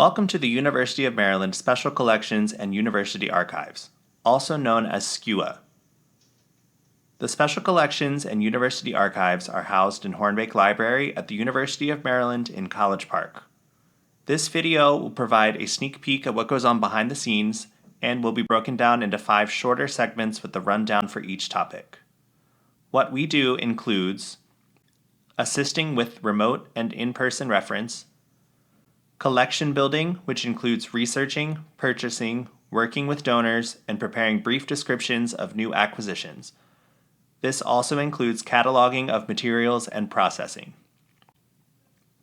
Welcome to the University of Maryland Special Collections and University Archives, also known as SCUA. The Special Collections and University Archives are housed in Hornbeck Library at the University of Maryland in College Park. This video will provide a sneak peek at what goes on behind the scenes and will be broken down into 5 shorter segments with the rundown for each topic. What we do includes assisting with remote and in-person reference, collection building, which includes researching, purchasing, working with donors, and preparing brief descriptions of new acquisitions. This also includes cataloging of materials and processing.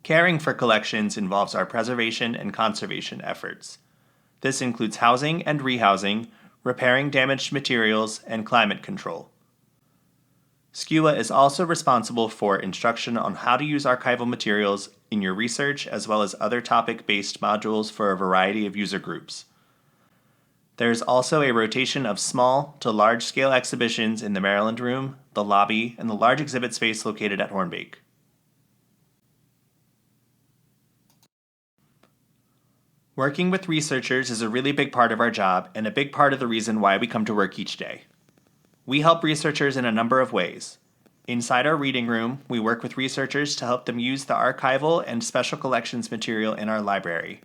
Caring for collections involves our preservation and conservation efforts. This includes housing and rehousing, repairing damaged materials, and climate control. SCUA is also responsible for instruction on how to use archival materials in your research as well as other topic-based modules for a variety of user groups. There is also a rotation of small to large-scale exhibitions in the Maryland Room, the lobby, and the large exhibit space located at Hornbeck. Working with researchers is a really big part of our job and a big part of the reason why we come to work each day. We help researchers in a number of ways. Inside our reading room, we work with researchers to help them use the archival and special collections material in our library.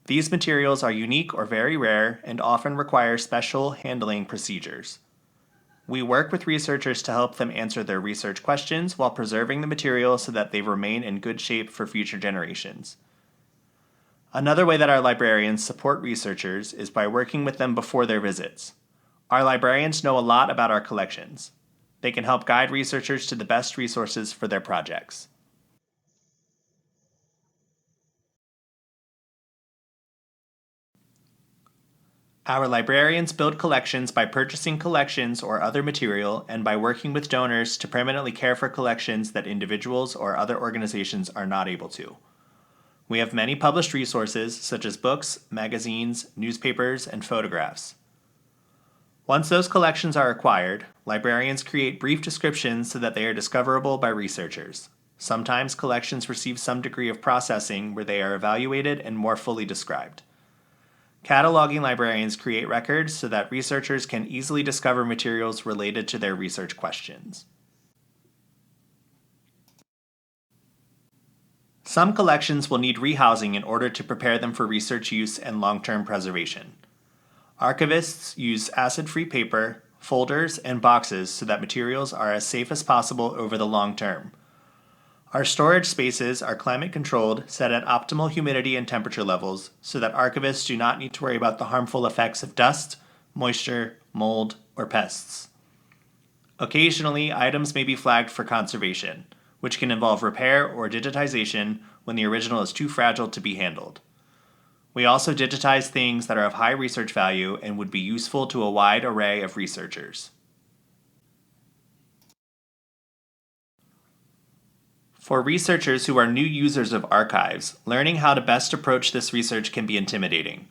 These materials are unique or very rare and often require special handling procedures. We work with researchers to help them answer their research questions while preserving the material so that they remain in good shape for future generations. Another way that our librarians support researchers is by working with them before their visits. Our librarians know a lot about our collections. They can help guide researchers to the best resources for their projects. Our librarians build collections by purchasing collections or other material and by working with donors to permanently care for collections that individuals or other organizations are not able to. We have many published resources such as books, magazines, newspapers, and photographs. Once those collections are acquired, librarians create brief descriptions so that they are discoverable by researchers. Sometimes collections receive some degree of processing where they are evaluated and more fully described. Cataloging librarians create records so that researchers can easily discover materials related to their research questions. Some collections will need rehousing in order to prepare them for research use and long-term preservation. Archivists use acid-free paper, folders, and boxes so that materials are as safe as possible over the long term. Our storage spaces are climate-controlled, set at optimal humidity and temperature levels so that archivists do not need to worry about the harmful effects of dust, moisture, mold, or pests. Occasionally, items may be flagged for conservation, which can involve repair or digitization when the original is too fragile to be handled. We also digitize things that are of high research value and would be useful to a wide array of researchers. For researchers who are new users of archives, learning how to best approach this research can be intimidating.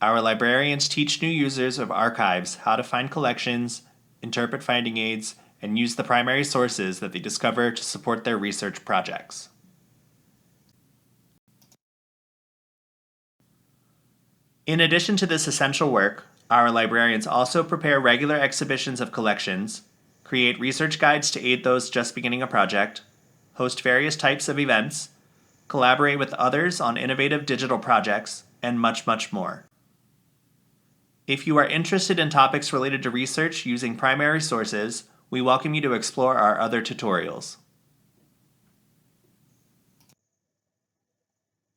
Our librarians teach new users of archives how to find collections, interpret finding aids, and use the primary sources that they discover to support their research projects. In addition to this essential work, our librarians also prepare regular exhibitions of collections, create research guides to aid those just beginning a project, host various types of events, collaborate with others on innovative digital projects, and much, much more. If you are interested in topics related to research using primary sources, we welcome you to explore our other tutorials.